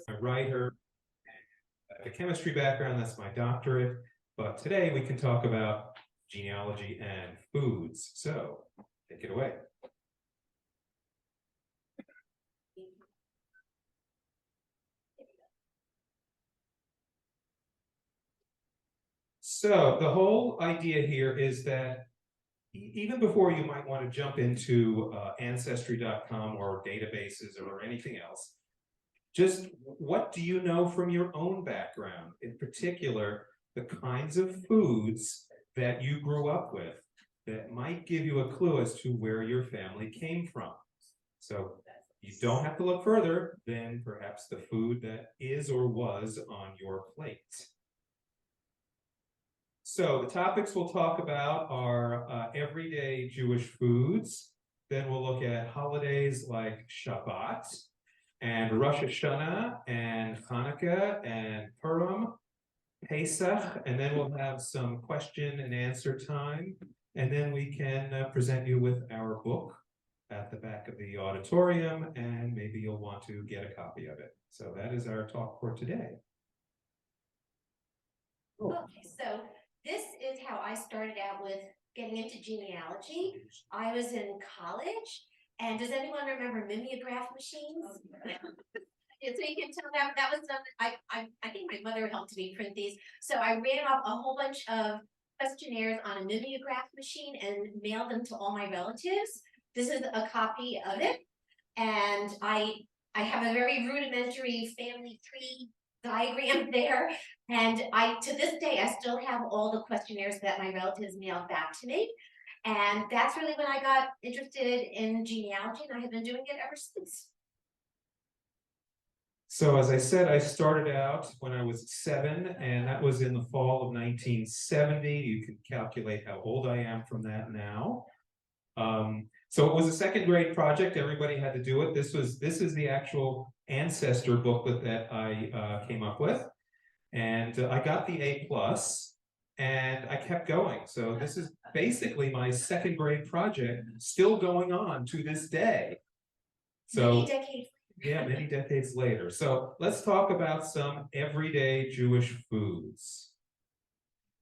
a writer, I have a chemistry background, that's my doctorate, but today we can talk about genealogy and foods. So, take it away. So, the whole idea here is that even before you might want to jump into ancestry.com or databases or anything else, just what do you know from your own background? In particular, the kinds of foods that you grew up with that might give you a clue as to where your family came from. So you don't have to look further than perhaps the food that is or was on your plate. So the topics we'll talk about are everyday Jewish foods. Then we'll look at holidays like Shabbat and Rosh Hashanah and Hanukkah and Purim, Pesach, and then we'll have some question and answer time. And then we can present you with our book at the back of the auditorium, and maybe you'll want to get a copy of it. So that is our talk for today. Cool. Okay, so this is how I started out with getting into genealogy. I was in college, and does anyone remember mimeograph machines? So you can tell that was something I think my mother helped me print these. So I ran off a whole bunch of questionnaires on a mimeograph machine and mailed them to all my relatives. This is a copy of it, and I have a very rudimentary family tree diagram there, and to this day I still have all the questionnaires that my relatives mailed back to me, and that's really when I got interested in genealogy, and I have been doing it ever since. So as I said, I started out when I was 7, and that was in the fall of 1970. You can calculate how old I am from that now. So it was a second grade project. Everybody had to do it. This is the actual ancestor booklet that I came up with, and I got the A+, and I kept going. So this is basically my second grade project, still going on to this day. So many decades. Yeah, many decades later. So let's talk about some everyday Jewish foods.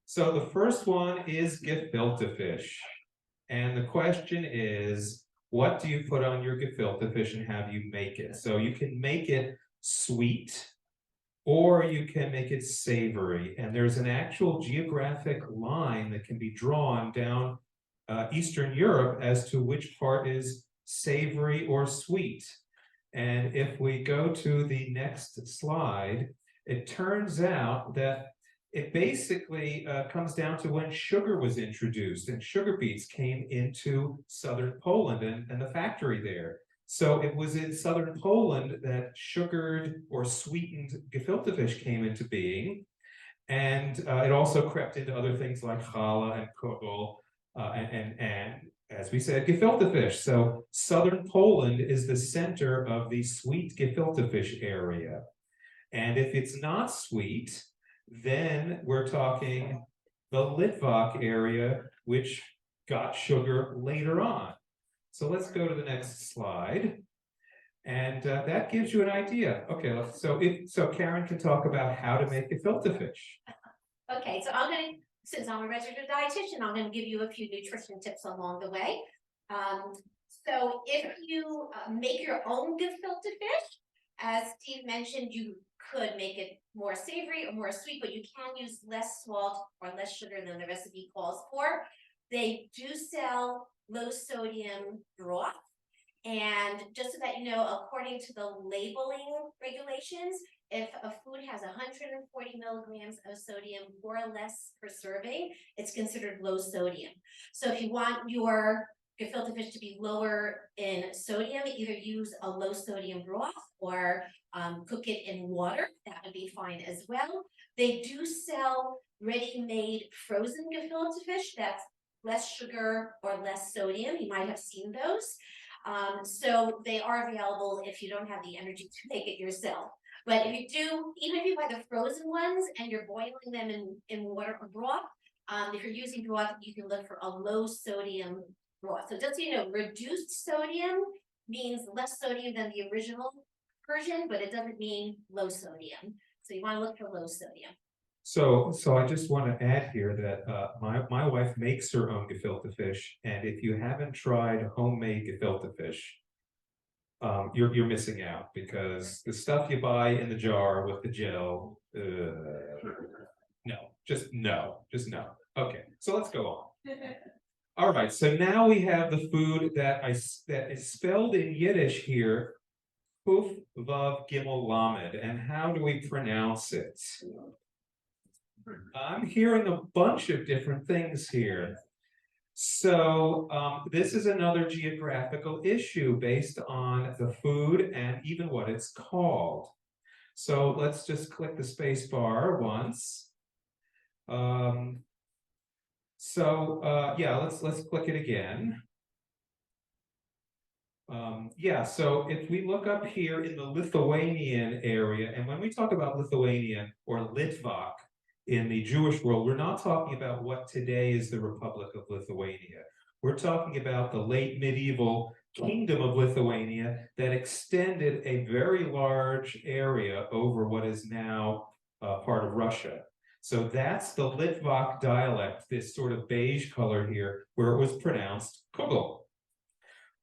So the first one is gefilte fish. And the question is, what do you put on your gefilte fish and how do you make it? So you can make it sweet or you can make it savory. And there's an actual geographic line that can be drawn down Eastern Europe as to which part is savory or sweet. And if we go to the next slide, it turns out that it basically comes down to when sugar was introduced, and sugar beets came into southern Poland and the factory there. So it was in southern Poland that sugared or sweetened gefilte fish came into being. And it also crept into other things like challah and kugel and as we said, gefilte fish. So southern Poland is the center of the sweet gefilte fish area. And if it's not sweet, then we're talking the Litvak area, which got sugar later on. So let's go to the next slide. And that gives you an idea. Okay, so Caryn can talk about how to make gefilte fish. Okay, so since I'm a registered dietitian, I'm going to give you a few nutrition tips along the way. So if you make your own gefilte fish, as Steve mentioned, you could make it more savory or more sweet, but you can use less salt or less sugar than the recipe calls for. They do sell low sodium broth. And just so that you know, according to the labeling regulations, if a food has 140 milligrams of sodium or less per serving, it's considered low sodium. So if you want your gefilte fish to be lower in sodium, either use a low sodium broth or cook it in water. That would be fine as well. They do sell ready-made frozen gefilte fish that's less sugar or less sodium. You might have seen those. So they are available if you don't have the energy to make it yourself. But if you do, even if you buy the frozen ones and you're boiling them in water or broth, if you're using broth, you can look for a low sodium broth. So just so you know, reduced sodium means less sodium than the original Persian, but it doesn't mean low sodium. So you want to look for low sodium. So I just want to add here that my wife makes her own gefilte fish, and if you haven't tried homemade gefilte fish, you're missing out, because the stuff you buy in the jar with the gel, no, just no. Okay, so let's go on. All right, so now we have the food that is spelled in Yiddish here, Kuf Vav Gimel Lamed, and how do we pronounce it? I'm hearing a bunch of different things here. So this is another geographical issue based on the food and even what it's called. So let's just click the space bar once. Yeah, let's click it again. Yeah, so if we look up here in the Lithuanian area, and when we talk about Lithuanian or Litvak in the Jewish world, we're not talking about what today is the Republic of Lithuania. We're talking about the late medieval Kingdom of Lithuania that extended a very large area over what is now part of Russia. So that's the Litvak dialect, this sort of beige color here, where it was pronounced kugel.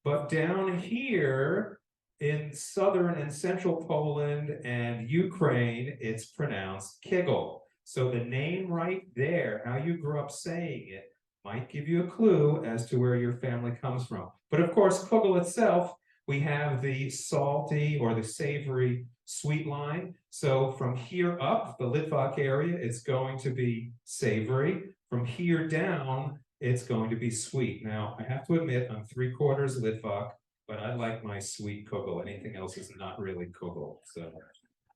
But down here in southern and central Poland and Ukraine, it's pronounced kigel. So the name right there, how you grew up saying it, might give you a clue as to where your family comes from. But of course, kugel itself, we have the salty or the savory sweet line. So from here up, the Litvak area, it's going to be savory. From here down, it's going to be sweet. Now, I have to admit, I'm 3/4 Litvak, but I like my sweet kugel. Anything else is not really kugel.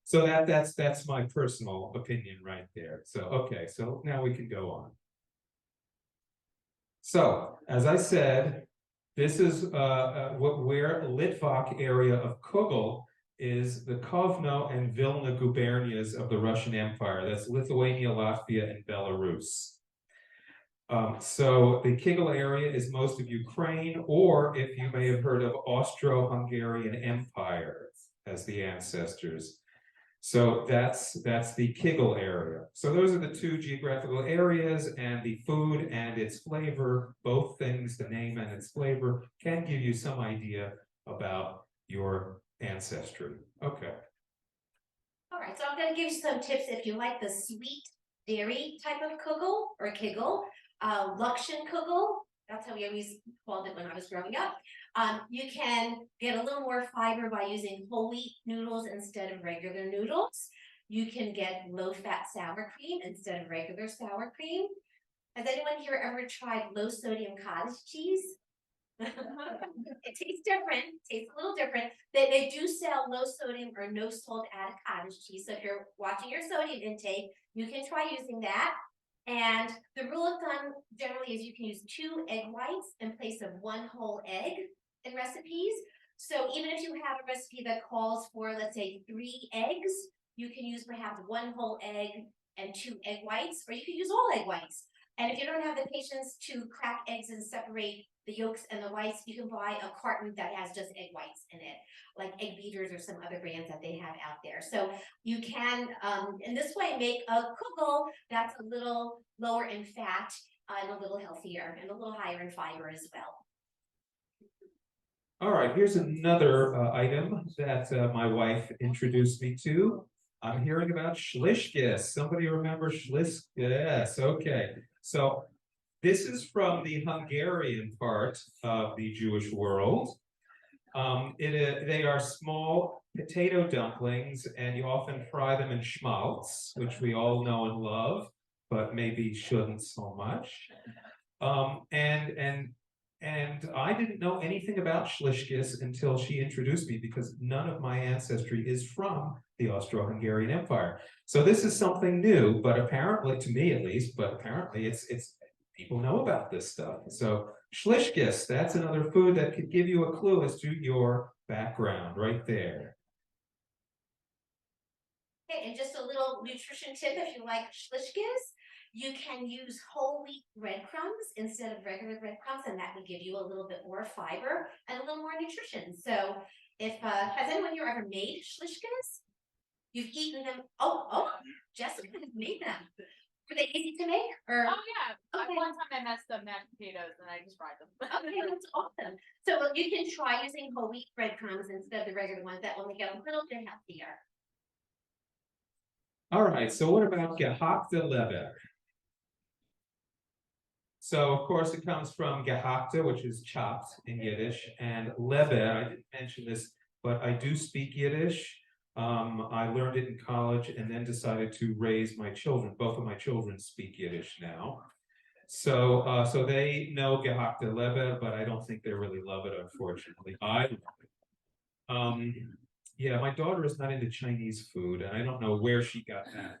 So that's my personal opinion right there. So okay, so now we can go on. So as I said, this is where Litvak area of kugel is the Kovno and Vilna gubernias of the Russian Empire. That's Lithuania, Latvia, and Belarus. So the kigel area is most of Ukraine, or if you may have heard of Austro-Hungarian Empire as the ancestors. So that's the kigel area. So those are the two geographical areas, and the food and its flavor, both things, the name and its flavor, can give you some idea about your ancestry. Okay. All right, so I'm going to give you some tips if you like the sweet dairy type of kugel or kigel. Lukshin kugel, that's how we always called it when I was growing up. You can get a little more fiber by using whole wheat noodles instead of regular noodles. You can get low-fat sour cream instead of regular sour cream. Has anyone here ever tried low-sodium cottage cheese? It tastes different, tastes a little different. They do sell low sodium or no salt added cottage cheese. So if you're watching your sodium intake, you can try using that. And the rule of thumb generally is you can use 2 egg whites in place of 1 whole egg in recipes. So even if you have a recipe that calls for, let's say, 3 eggs, you can use perhaps 1 whole egg and 2 egg whites, or you can use all egg whites. And if you don't have the patience to crack eggs and separate the yolks and the whites, you can buy a carton that has just egg whites in it, like Egg Beaters or some other brands that they have out there. So you can, in this way, make a kugel that's a little lower in fat and a little healthier and a little higher in fiber as well. All right, here's another item that my wife introduced me to. I'm hearing about shlishkes. Somebody remember shlishkes? Yes, okay. So this is from the Hungarian part of the Jewish world. They are small potato dumplings, and you often fry them in schmaltz, which we all know and love, but maybe shouldn't so much. And I didn't know anything about shlishkes until she introduced me, because none of my ancestry is from the Austro-Hungarian Empire. So this is something new, but apparently, to me at least, but apparently it's people know about this stuff. So shlishkes, that's another food that could give you a clue as to your background right there. Okay, and just a little nutrition tip if you like shlishkes. You can use whole wheat breadcrumbs instead of regular breadcrumbs, and that will give you a little bit more fiber and a little more nutrition. So If, has anyone here ever made shlishkes? You've eaten them, Jessica has made them. Were they easy to make, or? Oh, yeah. Okay. One time I messed up mashed potatoes and I just fried them. Okay, that's awesome. So you can try using whole wheat breadcrumbs instead of the regular ones. That will make it a little bit healthier. All right, so what about gehackte leber? So of course it comes from gehackte, which is chopped in Yiddish, and leber, I didn't mention this, but I do speak Yiddish. I learned it in college and then decided to raise my children. Both of my children speak Yiddish now. So so they know gehackte leber, but I don't think they really love it, unfortunately. I love it. Yeah, my daughter is not into Chinese food, and I don't know where she got that.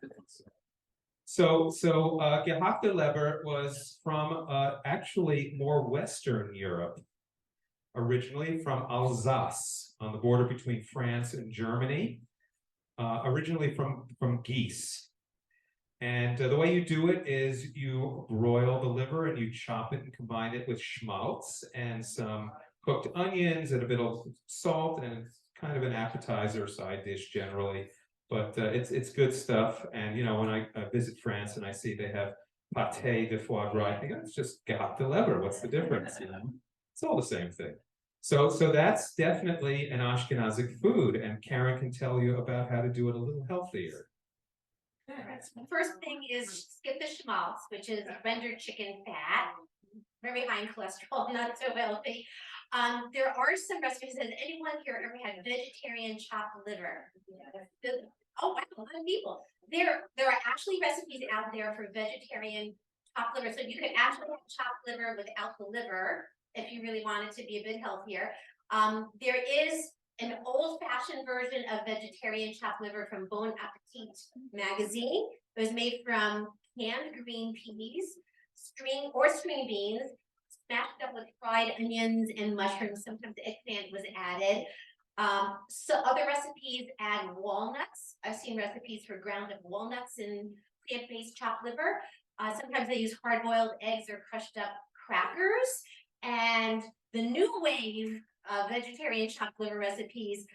So gehackte leber was from actually more Western Europe, originally from Alsace, on the border between France and Germany, originally from geese. And the way you do it is you broil the liver and you chop it and combine it with schmaltz and some cooked onions and a bit of salt, and it's kind of an appetizer side dish generally. But it's good stuff. And you know, when I visit France and I see they have pâté de foie gras, I think it's just gehackte leber. What's the difference? You know, it's all the same thing. So that's definitely an Ashkenazic food, and Caryn can tell you about how to do it a little healthier. The first thing is skip the schmaltz, which is rendered chicken fat, very high in cholesterol, not so healthy. There are some recipes. Has anyone here ever had vegetarian chopped liver? Oh wow, a lot of people. There are actually recipes out there for vegetarian chopped liver. So you could actually have chopped liver without the liver if you really want it to be a bit healthier. There is an old-fashioned version of vegetarian chopped liver from Bon Appetit magazine. It was made from canned green peas, string beans, smashed up with fried onions and mushrooms. Sometimes eggplant was added. So other recipes add walnuts. I've seen recipes for ground up walnuts in plant-based chopped liver. Sometimes they use hard-boiled eggs or crushed up crackers. And the new wave of vegetarian chopped liver recipes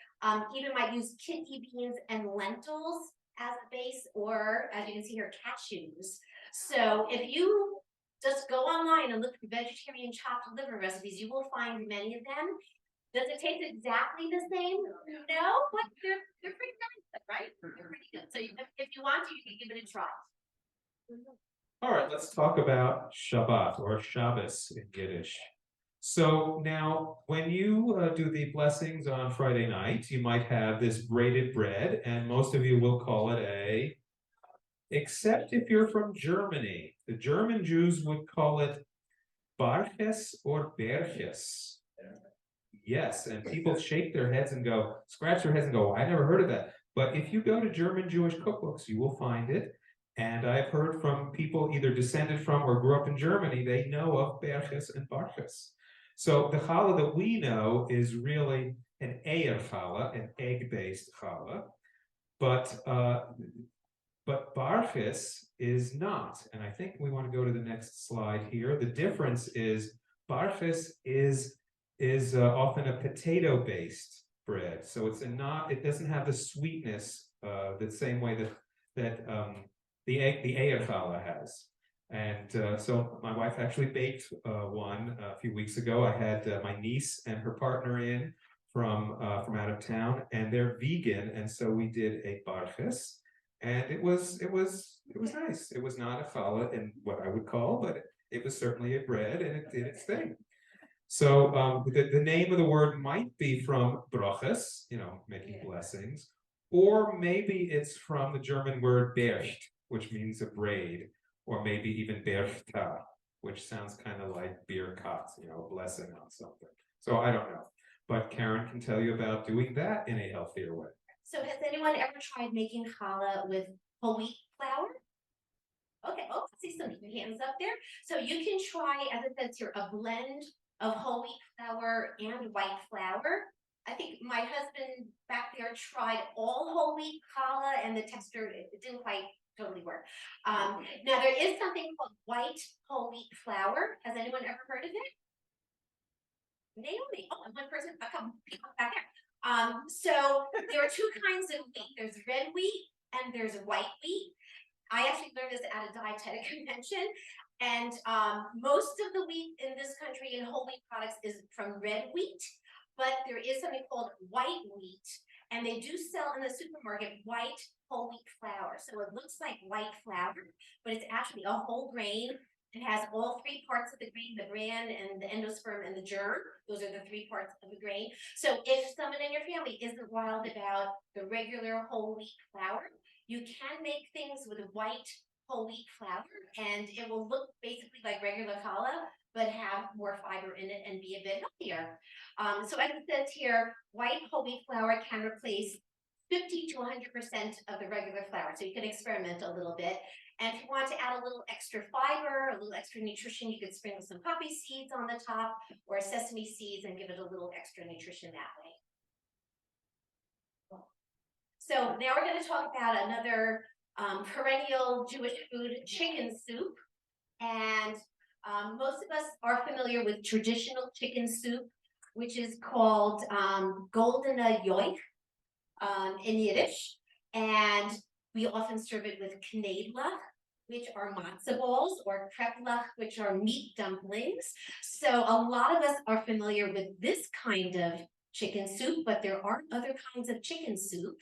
even might use kidney beans and lentils as a base, or as you can see here, cashews. So if you just go online and look for vegetarian chopped liver recipes, you will find many of them. Does it taste exactly the same? No, but they're pretty nice, right? They're pretty good. So if you want to, you can give it a try. All right, let's talk about Shabbat or Shabbos in Yiddish. So now, when you do the blessings on Friday night, you might have this braided bread, and most of you will call it except if you're from Germany. The German Jews would call it barches or berches. Yes, and people shake their heads and go, scratch their heads and go, I never heard of that. But if you go to German Jewish cookbooks, you will find it. And I've heard from people either descended from or grew up in Germany, they know of berches and barches. So the challah that we know is really an eier challah, an egg-based challah, but barches is not. And I think we want to go to the next slide here. The difference is barches is often a potato-based bread, so it doesn't have the sweetness the same way that the eier challah has. And so my wife actually baked one a few weeks ago. I had my niece and her partner in from out of town, and they're vegan, and so we did a barches, and it was nice. It was not a challah in what I would call, but it was certainly a bread, and it did its thing. So the name of the word might be from broches, you know, making blessings, or maybe it's from the German word bercht, which means a braid, or maybe even berchta, which sounds kind of like bourekas, you know, a blessing on something. So I don't know, but Caryn can tell you about doing that in a healthier way. So has anyone ever tried making challah with whole wheat flour? Okay, I see some hands up there. So you can try, as it says here, a blend of whole wheat flour and white flour. I think my husband back there tried all whole wheat challah, and the texture, it didn't quite totally work. Now there is something called white whole wheat flour. Has anyone ever heard of it? Naomi. Oh, and one person, a couple people back there. So there are two kinds of wheat. There's red wheat and there's white wheat. I actually learned this at a dietetic convention. And most of the wheat in this country in whole wheat products is from red wheat, but there is something called white wheat, and they do sell in the supermarket white whole wheat flour. So it looks like white flour, but it's actually a whole grain. It has all three parts of the grain, the bran and the endosperm and the germ. Those are the three parts of the grain. So if someone in your family isn't wild about the regular whole wheat flour, you can make things with white whole wheat flour, and it will look basically like regular challah, but have more fiber in it and be a bit healthier. So as it says here, white whole wheat flour can replace 50 to 100% of the regular flour. So you can experiment a little bit. And if you want to add a little extra fiber, a little extra nutrition, you could sprinkle some poppy seeds on the top or sesame seeds and give it a little extra nutrition that way. So now we're going to talk about another perennial Jewish food, chicken soup. And most of us are familiar with traditional chicken soup, which is called goldene yoich in Yiddish. And we often serve it with knedlach, which are matzah balls, or kreplach, which are meat dumplings. So a lot of us are familiar with this kind of chicken soup, but there are other kinds of chicken soup.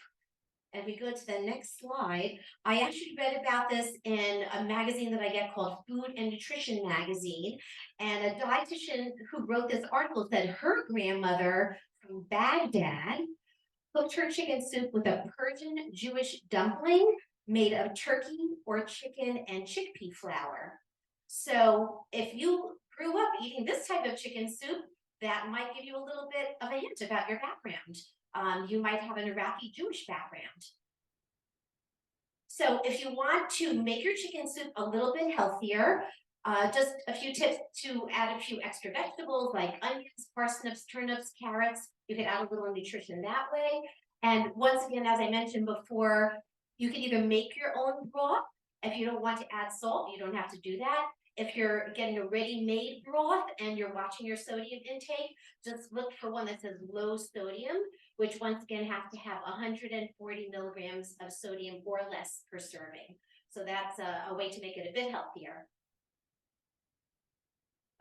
And we go to the next slide. I actually read about this in a magazine that I get called Food and Nutrition Magazine. And a dietitian who wrote this article said her grandmother from Baghdad cooked her chicken soup with a Persian Jewish dumpling made of turkey or chicken and chickpea flour. So if you grew up eating this type of chicken soup, that might give you a little bit of a hint about your background. You might have an Iraqi Jewish background. So if you want to make your chicken soup a little bit healthier, just a few tips to add a few extra vegetables like onions, parsnips, turnips, carrots. You can add a little nutrition that way. And once again, as I mentioned before, you can either make your own broth. If you don't want to add salt, you don't have to do that. If you're getting a ready-made broth and you're watching your sodium intake, just look for one that says low sodium, which once again have to have 140 milligrams of sodium or less per serving. So that's a way to make it a bit healthier.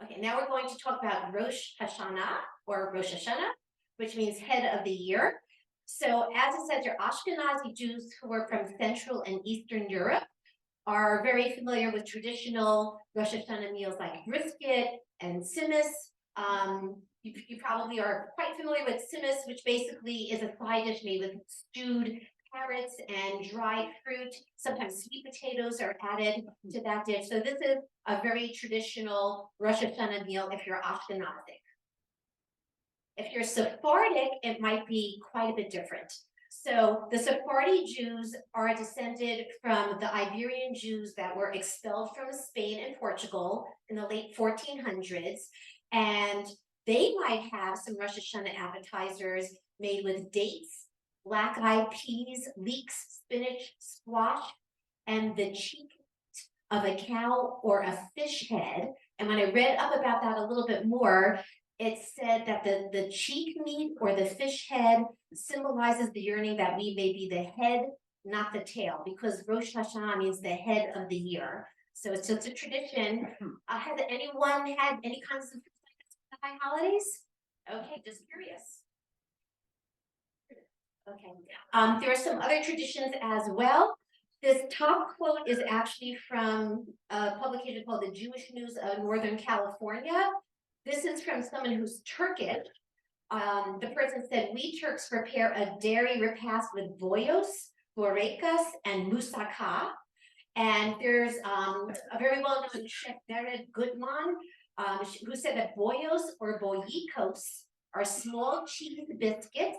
Okay, now we're going to talk about Rosh Hashanah, or Rosh Hashanah, which means head of the year. So as it says, your Ashkenazi Jews who are from Central and Eastern Europe are very familiar with traditional Rosh Hashanah meals like brisket and simmis. You probably are quite familiar with simmis, which basically is a side dish made with stewed carrots and dried fruit. Sometimes sweet potatoes are added to that dish. So this is a very traditional Rosh Hashanah meal if you're Ashkenazic. If you're Sephardic, it might be quite a bit different. So the Sephardi Jews are descended from the Iberian Jews that were expelled from Spain and Portugal in the late 1400s. And they might have some Rosh Hashanah appetizers made with dates, black-eyed peas, leeks, spinach, squash, and the cheek of a cow or a fish head. And when I read up about that a little bit more, it said that the cheek meat or the fish head symbolizes the yearning that we may be the head, not the tail, because Rosh Hashanah means the head of the year. So it's just a tradition. Has anyone had any kinds of high holidays? Okay, just curious. Okay, there are some other traditions as well. This top quote is actually from a publication called the Jewish News of Northern California. This is from someone who's Turkish. The person said, we Turks prepare a dairy repast with bourekas, and moussaka. And there's a very well-known chef, Mered Gutman, who said that boyos or boyikos are small cheese biscuits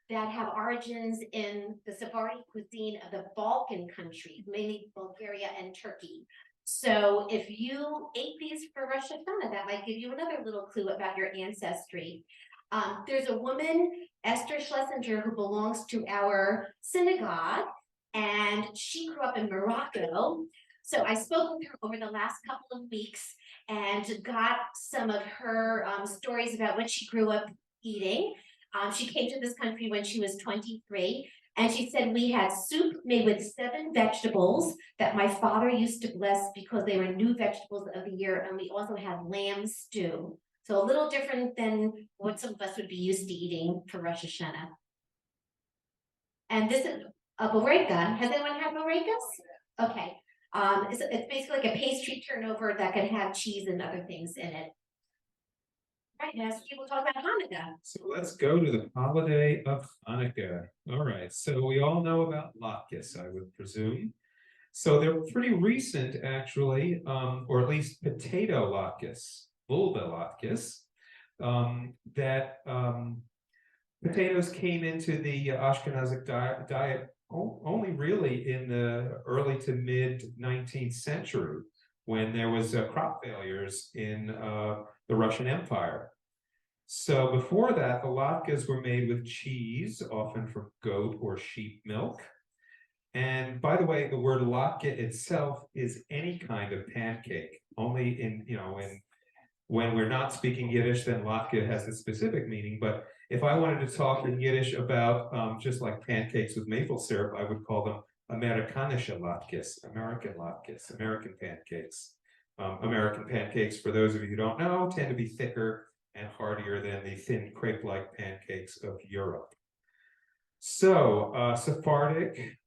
that have origins in the Sephardi cuisine of the Balkan countries, mainly Bulgaria and Turkey. So if you ate these for Rosh Hashanah, that might give you another little clue about your ancestry. There's a woman, Esther Schlesinger, who belongs to our synagogue, and she grew up in Morocco. So I spoke with her over the last couple of weeks and got some of her stories about what she grew up eating. She came to this country when she was 23, and she said we had soup made with 7 vegetables that my father used to bless because they were new vegetables of the year, and we also had lamb stew. So a little different than what some of us would be used to eating for Rosh Hashanah. And this is a boureka. Has anyone had bourekas? Okay. It's basically like a pastry turnover that can have cheese and other things in it. Right, now people talk about Hanukkah. So let's go to the holiday of Hanukkah. All right, so we all know about latkes, I would presume. So they're pretty recent, actually, or at least potato latkes, vulva latkes, that potatoes came into the Ashkenazic diet only really in the early to mid 19th century, when there was crop failures in the Russian Empire. So before that, the latkes were made with cheese, often from goat or sheep milk. And by the way, the word latke itself is any kind of pancake. Only when we're not speaking Yiddish, then latke has a specific meaning. But if I wanted to talk in Yiddish about just like pancakes with maple syrup, I would call them Amerikanische latkes, American pancakes. American pancakes, for those of you who don't know, tend to be thicker and heartier than the thin crepe-like pancakes of Europe. So Sephardic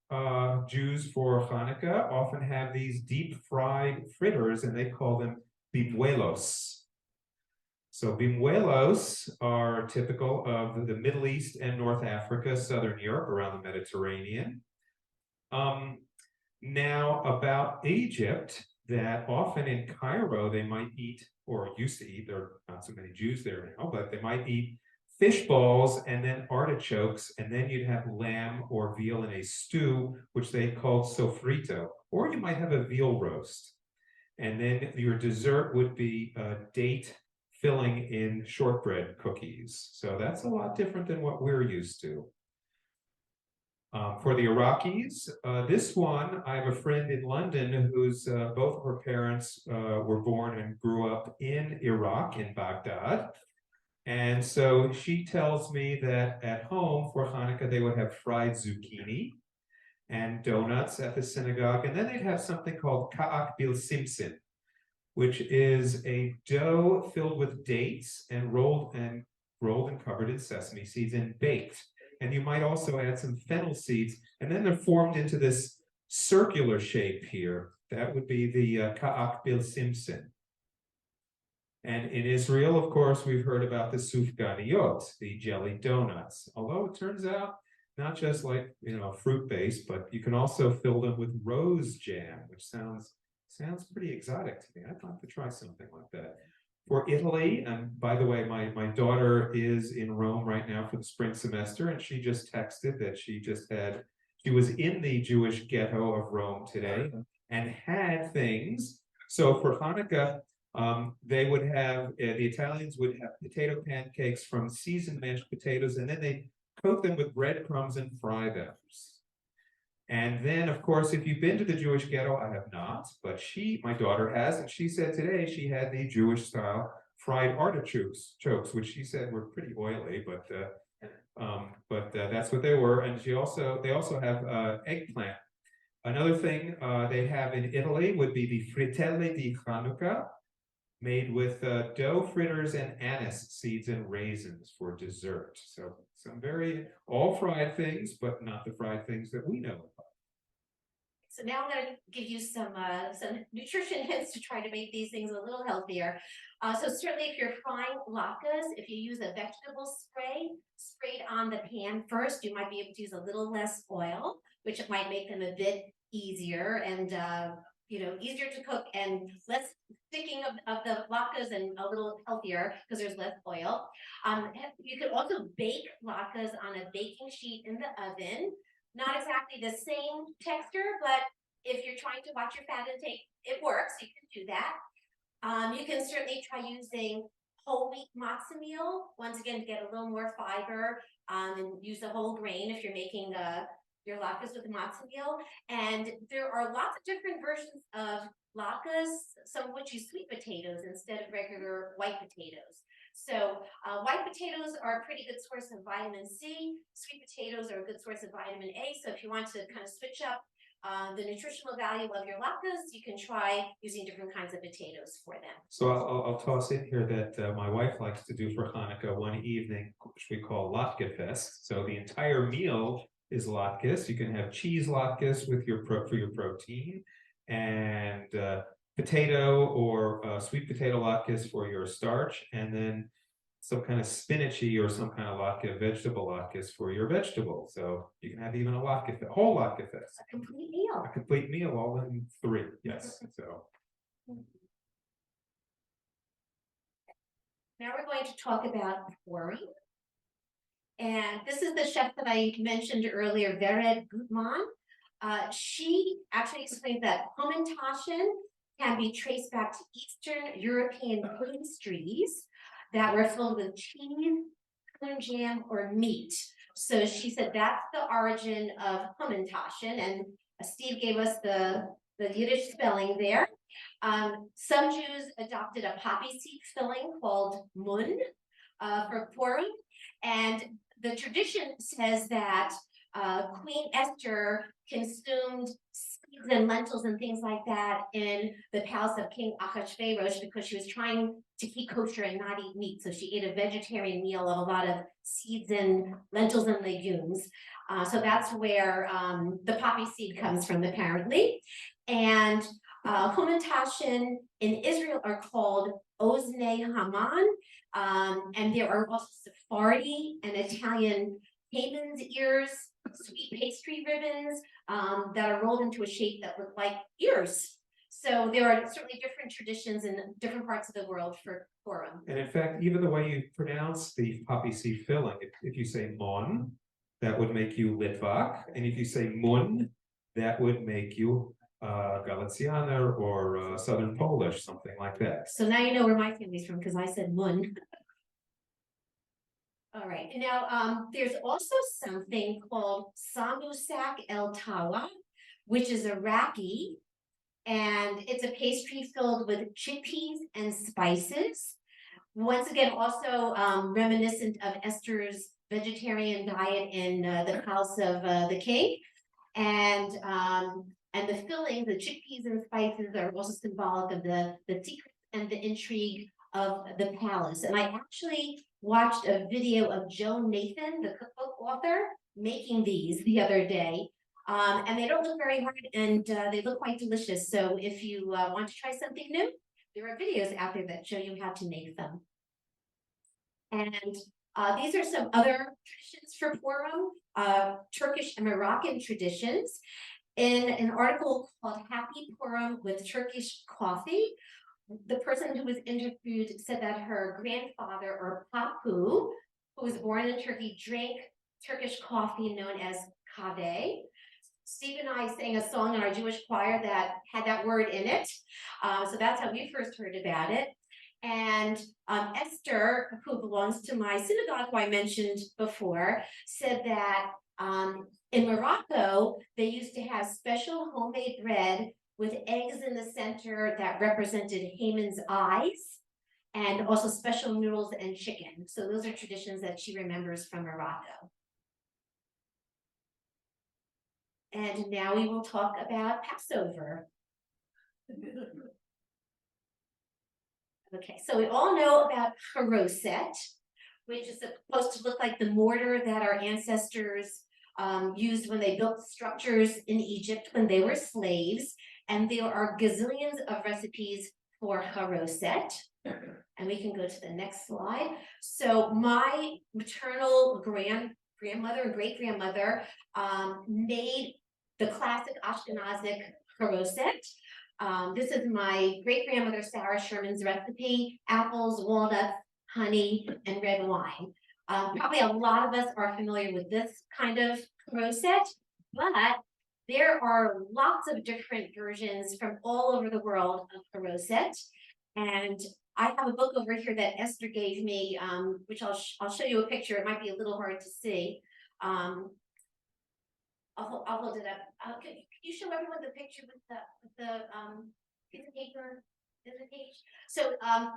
Jews for Hanukkah often have these deep-fried fritters, and they call them bibuelos. So bibuelos are typical of the Middle East and North Africa, Southern Europe, around the Mediterranean. Now about Egypt, that often in Cairo they might eat, or used to eat, there are not so many Jews there now, but they might eat fish balls and then artichokes, and then you'd have lamb or veal in a stew, which they called sofrito, or you might have a veal roast. And then your dessert would be date filling in shortbread cookies. So that's a lot different than what we're used to. For the Iraqis, this one, I have a friend in London whose both of her parents were born and grew up in Iraq, in Baghdad. And so she tells me that at home for Hanukkah, they would have fried zucchini and donuts at the synagogue. And then they'd have something called ka'ak bil simsim, which is a dough filled with dates and rolled and covered in sesame seeds and baked. And you might also add some fennel seeds, and then they're formed into this circular shape here. That would be the ka'ak bil simsim. And in Israel, of course, we've heard about the sufganiyot, the jelly donuts. Although it turns out, not just like, fruit-based, but you can also fill them with rose jam, which sounds pretty exotic to me. I'd like to try something like that. For Italy, and by the way, my daughter is in Rome right now for the spring semester, and she just texted that she was in the Jewish ghetto of Rome today and had things. So for Hanukkah, they would have, the Italians would have potato pancakes from seasoned mashed potatoes, and then they coat them with breadcrumbs and fry them. And then, of course, if you've been to the Jewish ghetto, I have not, but my daughter has, and she said today she had the Jewish style fried artichokes, which she said were pretty oily, but that's what they were. And they also have eggplant. Another thing they have in Italy would be the frittelle di Hanukkah, made with dough fritters and anise seeds and raisins for dessert. So some all fried things, but not the fried things that we know about. So now I'm going to give you some nutrition hints to try to make these things a little healthier. So certainly if you're frying latkes, if you use a vegetable spray, sprayed on the pan first, you might be able to use a little less oil, which might make them a bit easier and easier to cook and less sticking of the latkes and a little healthier because there's less oil. You could also bake latkes on a baking sheet in the oven. Not exactly the same texture, but if you're trying to watch your fat intake, it works. You can do that. You can certainly try using whole wheat matzah meal, once again, to get a little more fiber, and use the whole grain if you're making your latkes with the matzah meal. And there are lots of different versions of latkes, some of which use sweet potatoes instead of regular white potatoes. So white potatoes are a pretty good source of vitamin C. Sweet potatoes are a good source of vitamin A. So if you want to kind of switch up the nutritional value of your latkes, you can try using different kinds of potatoes for them. So I'll toss in here that my wife likes to do for Hanukkah one evening, which we call latke fest. So the entire meal is latkes. You can have cheese latkes with for your protein, and potato or sweet potato latkes for your starch, and then some kind of spinachy or some kind of latke, vegetable latkes for your vegetables. So you can have even a latke, whole latke fest. A complete meal. A complete meal, all in 3. Yes. So. Now we're going to talk about Purim. And this is the chef that I mentioned earlier, Vered Gutmann. She actually explained that Hamantaschen can be traced back to Eastern European pastries that were filled with cheese, corn jam, or meat. So she said that's the origin of Hamantaschen, and Steve gave us the Yiddish spelling there. Some Jews adopted a poppy seed filling called mun for Purim, and the tradition says that Queen Esther consumed seeds and lentils and things like that in the palace of King Ahasuerus because she was trying to keep kosher and not eat meat. So she ate a vegetarian meal of a lot of seeds and lentils and legumes. So that's where the poppy seed comes from, apparently. And Hamantaschen in Israel are called Oznei Haman, and there are also Sephardi and Italian Haman's ears, sweet pastry ribbons that are rolled into a shape that look like ears. So there are certainly different traditions in different parts of the world for Purim. And in fact, even the way you pronounce the poppy seed filling, if you say mon, that would make you Litvak, and if you say mun, that would make you Galiciana or Southern Polish, something like that. So now you know where my family's from because I said mun. All right, and now there's also something called sambusak el tawa, which is Iraqi, and it's a pastry filled with chickpeas and spices. Once again, also reminiscent of Esther's vegetarian diet in the house of the king, and the filling, the chickpeas and spices, are also symbolic of the secrets and the intrigue of the palace. And I actually watched a video of Joe Nathan, the cookbook author, making these the other day. And they don't look very hard, and they look quite delicious. So if you want to try something new, there are videos out there that show you how to make them. And these are some other traditions for Purim, Turkish and Moroccan traditions. In an article called Happy Purim with Turkish Coffee, the person who was interviewed said that her grandfather, or Papu, who was born in Turkey, drank Turkish coffee known as kahve. Steve and I sang a song in our Jewish choir that had that word in it. So that's how we first heard about it. And Esther, who belongs to my synagogue, who I mentioned before, said that in Morocco, they used to have special homemade bread with eggs in the center that represented Haman's eyes, and also special noodles and chicken. So those are traditions that she remembers from Morocco. And now we will talk about Passover. Okay, so we all know about haroset, which is supposed to look like the mortar that our ancestors used when they built structures in Egypt when they were slaves. And there are gazillions of recipes for haroset. And we can go to the next slide. So my maternal grandmother and great-grandmother made the classic Ashkenazic haroset. This is my great-grandmother Sarah Sherman's recipe: apples, walnuts, honey, and red wine. Probably a lot of us are familiar with this kind of haroset, but there are lots of different versions from all over the world of haroset. And I have a book over here that Esther gave me, which I'll show you a picture. It might be a little hard to see. I'll hold it up. Can you show everyone the picture with the piece of paper? Is it page? So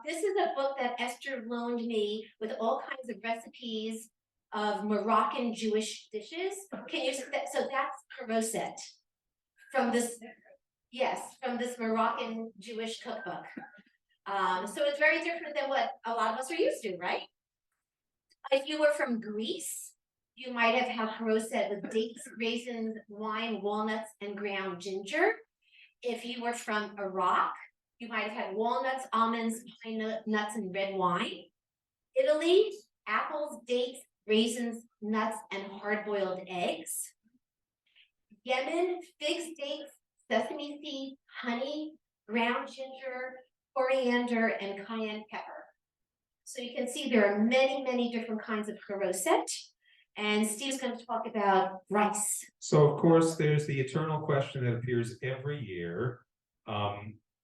this is a book that Esther loaned me with all kinds of recipes of Moroccan Jewish dishes. Can you see that? So that's karoset from this, yes, from this Moroccan Jewish cookbook. So it's very different than what a lot of us are used to, right? If you were from Greece, you might have had karoset with dates, raisins, wine, walnuts, and ground ginger. If you were from Iraq, you might have had walnuts, almonds, pine nuts, and red wine. Italy, apples, dates, raisins, nuts, and hard-boiled eggs. Yemen, figs, dates, sesame seeds, honey, ground ginger, coriander, and cayenne pepper. So you can see there are many, many different kinds of karoset. And Steve's going to talk about rice. So of course, there's the eternal question that appears every year.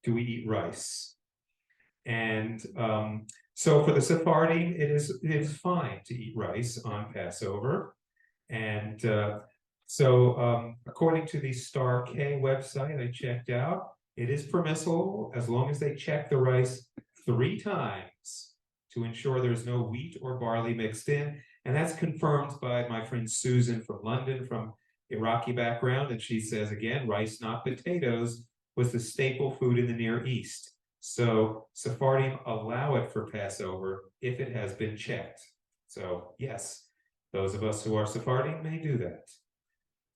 Do we eat rice? And so for the Sephardim, it is fine to eat rice on Passover. And according to the Star K website I checked out, it is permissible as long as they check the rice 3 times to ensure there's no wheat or barley mixed in. And that's confirmed by my friend Susan from London, from Iraqi background. And she says, again, rice, not potatoes, was the staple food in the Near East. So Sephardim allow it for Passover if it has been checked. So yes, those of us who are Sephardim may do that.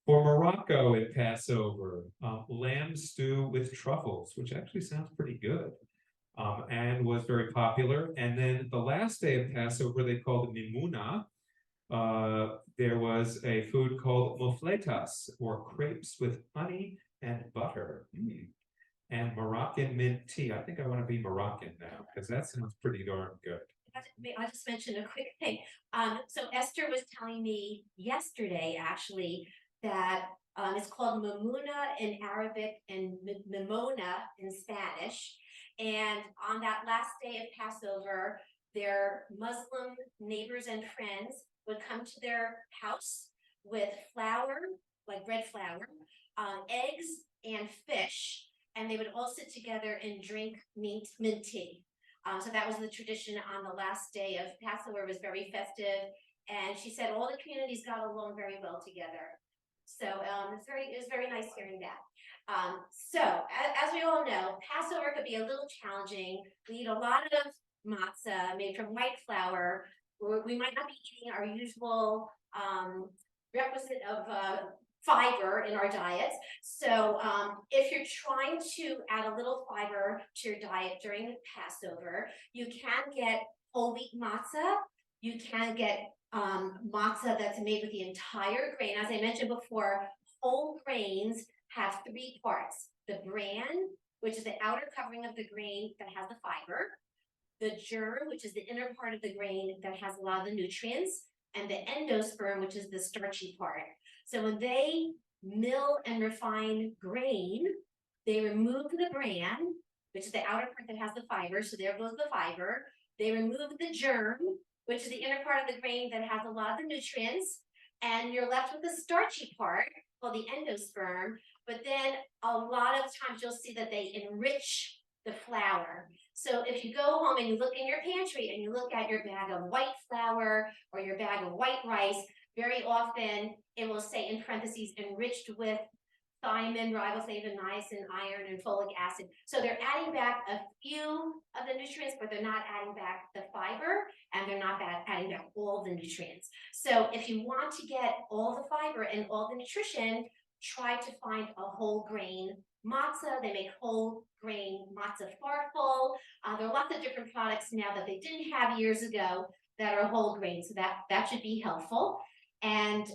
For Morocco in Passover, lamb stew with truffles, which actually sounds pretty good. And was very popular. And then the last day of Passover, they called it Mimuna. There was a food called mofletas, or crepes with honey and butter. And Moroccan mint tea. I think I want to be Moroccan now, because that sounds pretty darn good. I'll just mention a quick thing. So Esther was telling me yesterday, actually, that it's called Mamuna in Arabic and Mimona in Spanish. And on that last day of Passover, their Muslim neighbors and friends would come to their house with flour, like red flour, eggs, and fish. And they would all sit together and drink mint tea. So that was the tradition on the last day of Passover. It was very festive. And she said all the communities got along very well together. So it was very nice hearing that. So as we all know, Passover could be a little challenging. We eat a lot of matzah made from white flour. We might not be eating our usual requisite of fiber in our diets. So if you're trying to add a little fiber to your diet during Passover, you can get whole wheat matzah. You can get matzah that's made with the entire grain. As I mentioned before, whole grains have 3 parts: the bran, which is the outer covering of the grain that has the fiber, the germ, which is the inner part of the grain that has a lot of the nutrients, and the endosperm, which is the starchy part. So when they mill and refine grain, they remove the bran, which is the outer part that has the fiber, so there goes the fiber. They remove the germ, which is the inner part of the grain that has a lot of the nutrients, and you're left with the starchy part called the endosperm. But then a lot of times you'll see that they enrich the flour. So if you go home and you look in your pantry and you look at your bag of white flour or your bag of white rice, very often it will say in parentheses, enriched with thiamine, riboflavin, niacin, iron, and folic acid. So they're adding back a few of the nutrients, but they're not adding back the fiber, and they're not adding back all the nutrients. So if you want to get all the fiber and all the nutrition, try to find a whole grain matzah. They make whole grain matzah farfel. There are lots of different products now that they didn't have years ago that are whole grain, so that should be helpful. And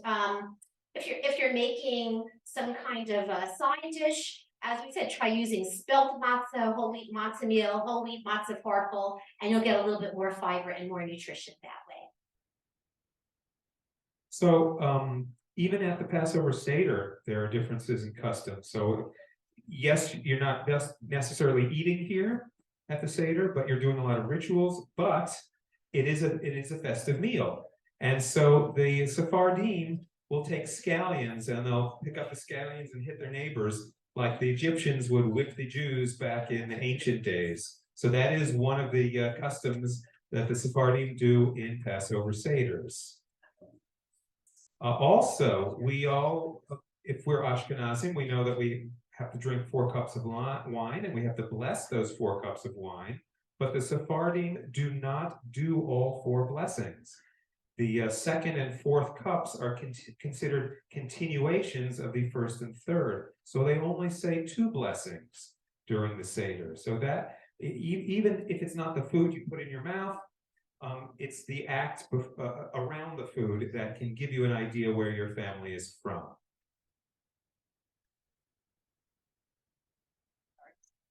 if you're making some kind of a side dish, as we said, try using spelt matzah, whole wheat matzah meal, whole wheat matzah farfel, and you'll get a little bit more fiber and more nutrition that way. So even at the Passover Seder, there are differences in customs. So yes, you're not just necessarily eating here at the Seder, but you're doing a lot of rituals, but it is a festive meal. And so the Sephardim will take scallions and they'll pick up the scallions and hit their neighbors like the Egyptians would whip the Jews back in the ancient days. So that is one of the customs that the Sephardim do in Passover Seders. Also, if we're Ashkenazim, we know that we have to drink 4 cups of wine, and we have to bless those 4 cups of wine. But the Sephardim do not do all 4 blessings. The second and fourth cups are considered continuations of the first and third. So they only say 2 blessings during the Seder. So that, even if it's not the food you put in your mouth, it's the act around the food that can give you an idea where your family is from.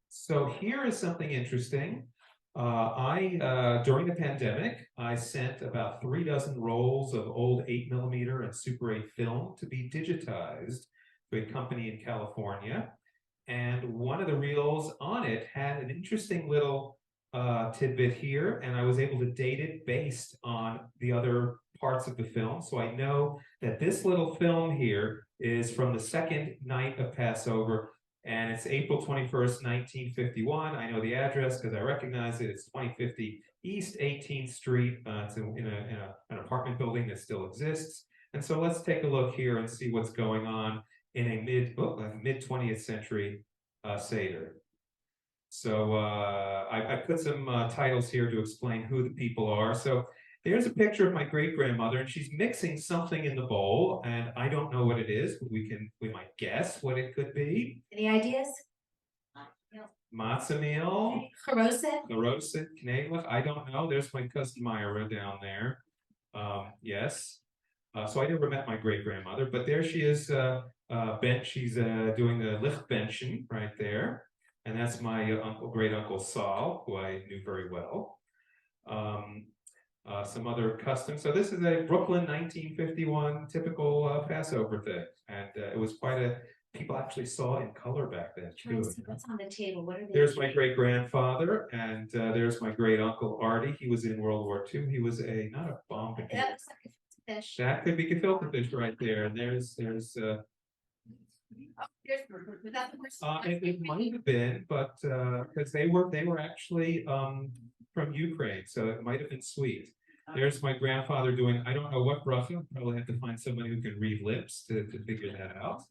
So here is something interesting. During the pandemic, I sent about 3 dozen rolls of old 8mm and Super 8 film to be digitized to a company in California. And one of the reels on it had an interesting little tidbit here, and I was able to date it based on the other parts of the film. So I know that this little film here is from the second night of Passover, and it's April 21st, 1951. I know the address because I recognize it. It's 2050 East 18th Street. It's in an apartment building that still exists. And so let's take a look here and see what's going on in a mid 20th century Seder. So I put some titles here to explain who the people are. So there's a picture of my great-grandmother, and she's mixing something in the bowl, and I don't know what it is, but we might guess what it could be. Any ideas? Matzah meal. Charoset? Knedlich, I don't know. There's my cousin Myra down there. Yes. So I never met my great-grandmother, but there she is, she's doing the lichtbenchen right there. And that's my great uncle Saul, who I knew very well. Some other customs. So this is a Brooklyn 1951 typical Passover thing. And it was people actually saw in color back then too. What's on the table? What are they? There's my great-grandfather, and there's my great-uncle Artie. He was in World War II. He was not a bomb. That looks like a fish. That could be gefilte fish right there. And there's was that the first it might have been, but because they were actually from Ukraine, so it might have been sweet. There's my grandfather doing, I don't know what bracha. Probably have to find somebody who can read lips to figure that out.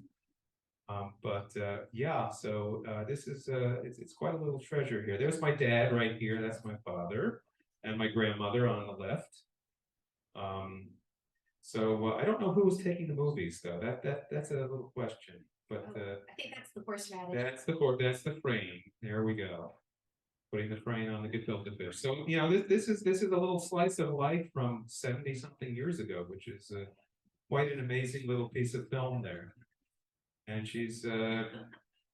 Yeah, so this is it's quite a little treasure here. There's my dad right here. That's my father, and my grandmother on the left. I don't know who was taking the movies though. That's a little question. But I think that's the horseradish. That's the frame. There we go. Putting the frame on the gefilte fish. So this is a little slice of life from 70-something years ago, which is quite an amazing little piece of film there. And she's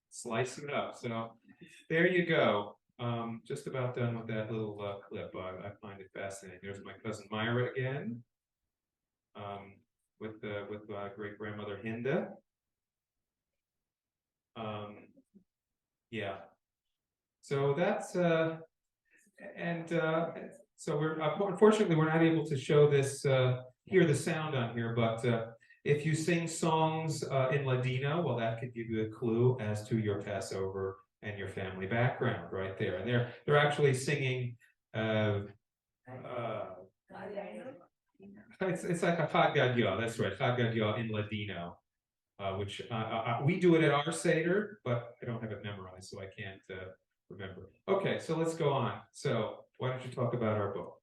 slicing it up. So there you go. Just about done with that little clip. I find it fascinating. There's my cousin Myra again, with great grandmother Hinda. Yeah. So that's so unfortunately we're not able to show this hear the sound on here, but if you sing songs in Ladino, well, that could give you a clue as to your Passover and your family background right there. And they're actually singing it's like a Chag Gadya, that's right, Chag Gadya in Ladino. Which we do it at our Seder, but I don't have it memorized, so I can't remember. Okay, so let's go on. So why don't you talk about our book?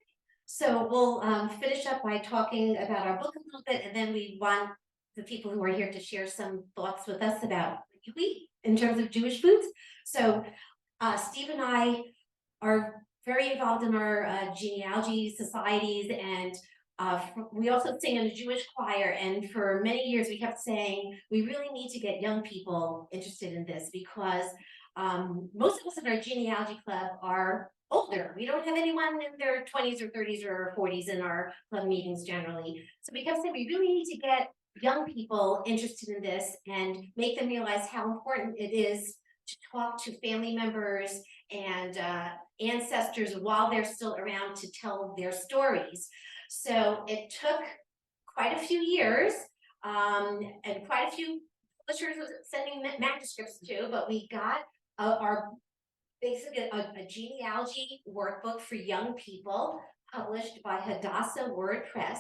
So we'll finish up by talking about our book a little bit, and then we want the people who are here to share some thoughts with us about what you eat in terms of Jewish foods. So Steve and I are very involved in our genealogy societies, and we also sing in a Jewish choir, and for many years we kept saying we really need to get young people interested in this, because most of us in our genealogy club are older. We don't have anyone in their 20s or 30s or 40s in our club meetings generally. So we kept saying we really need to get young people interested in this and make them realize how important it is to talk to family members and ancestors while they're still around to tell their stories. So it took quite a few years and quite a few publishers was sending manuscripts too, but we got our basically a genealogy workbook for young people published by Hadassah WordPress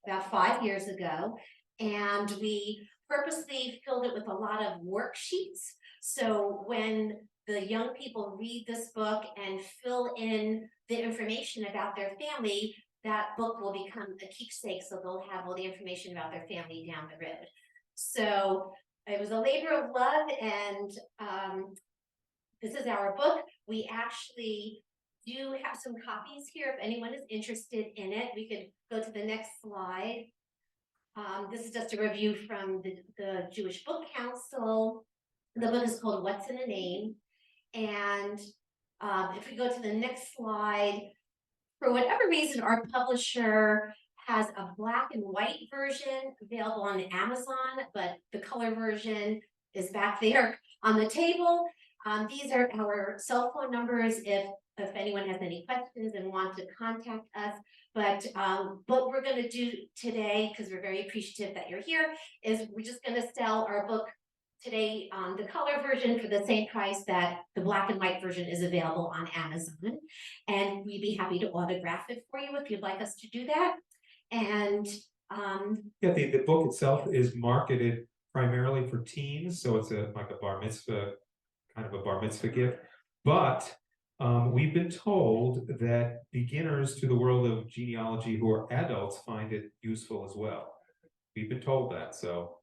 about 5 years ago. And we purposely filled it with a lot of worksheets. So when the young people read this book and fill in the information about their family, that book will become a keepsake. So they'll have all the information about their family down the road. So it was a labor of love, and this is our book. We actually do have some copies here if anyone is interested in it. We could go to the next slide. This is just a review from the Jewish Book Council. The book is called What's in a Name? And if we go to the next slide, for whatever reason, our publisher has a black and white version available on Amazon, but the color version is back there on the table. These are our cell phone numbers if anyone has any questions and want to contact us. But what we're going to do today, because we're very appreciative that you're here, is we're just going to sell our book today on the color version for the same price that the black and white version is available on Amazon. And we'd be happy to autograph it for you if you'd like us to do that. And yeah, the book itself is marketed primarily for teens, so it's like a bar mitzvah, kind of a bar mitzvah gift. But we've been told that beginners to the world of genealogy who are adults find it useful as well. We've been told that, so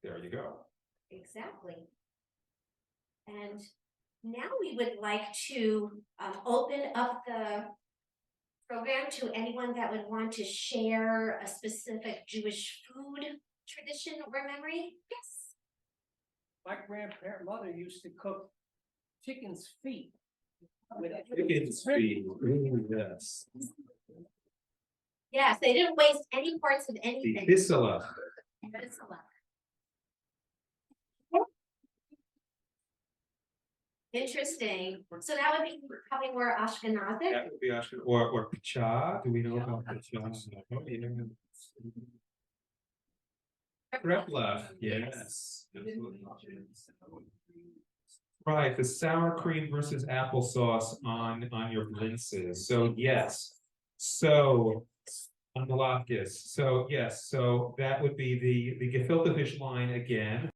there you go. exactly. And now we would like to open up the program to anyone that would want to share a specific Jewish food tradition or memory. Yes. My mother used to cook chicken's feet. With Chicken's feet, ooh, yes. Yes, they didn't waste any parts of The anything. hisala. Interesting. So that would be probably more Ashkenazic. That would be Ashken, or picha. Do we know about picha? Oh, yeah. Krepla, yes. Right, the sour cream versus applesauce on your blintzes. So yes, so on the latkes. So yes, so that would be the gefilte fish line again.